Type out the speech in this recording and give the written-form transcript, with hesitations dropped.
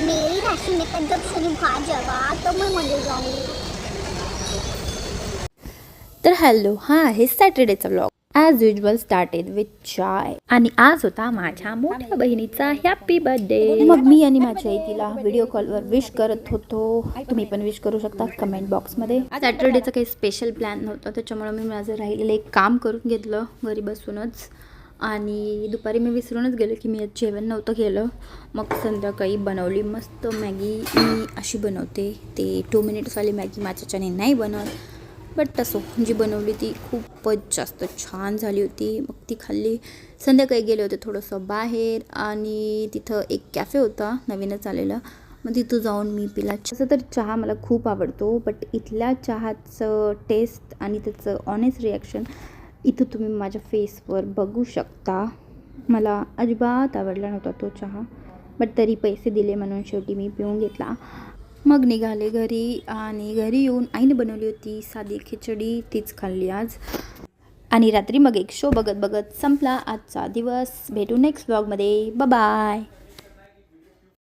मेरी राशि में तो जब शुरू हुआ जगह तो मैं मर जाऊंगी। तर हॅलो, हा आहे सॅटर्डेचा vlog. As usual started with chai. आणि आज होता माझ्या मोठ्या बहिणीचा हॅपी बर्थडे. मग मी आणि माझी आई तिला व्हिडिओ कॉलवर विश करत होतो. तुम्ही पण विश करू शकता कमेंट बॉक्समध्ये. सॅटर्डेचा काही स्पेशल प्लॅन नव्हता, त्याच्यामुळे मी माझं राहिलेलं एक काम करून घेतलं घरी बसूनच. आणि दुपारी मी विसरूनच गेले की मी आज जेवण नव्हतं केलं. मग संध्याकाळी बनवली मस्त मॅगी. मी अशी बनवते, ते 2 मिनिट्सवाली मॅगी माझ्याच्याने नाही बनत, बट तसं जी बनवली ती खूपच जास्त छान झाली होती. मग ती खाल्ली. संध्याकाळी गेले होते थोडंसं बाहेर आणि तिथं एक कॅफे होता नवीनच आलेला, मग तिथं जाऊन मी पिला. तसं तर चहा मला खूप आवडतो, बट इथल्या चहाचं टेस्ट आणि त्याचं ऑनेस्ट रिॲक्शन इथं तुम्ही माझ्या फेसवर बघू शकता. मला अजिबात आवडला नव्हता तो चहा, बट तरी पैसे दिले म्हणून शेवटी मी पिऊन घेतला. मग निघाले घरी आणि घरी येऊन आईने बनवली होती साधी खिचडी, तीच खाल्ली आज. आणि रात्री मग एक शो बघत बघत संपला आजचा दिवस. भेटू नेक्स्ट व्लॉगमध्ये. बाय.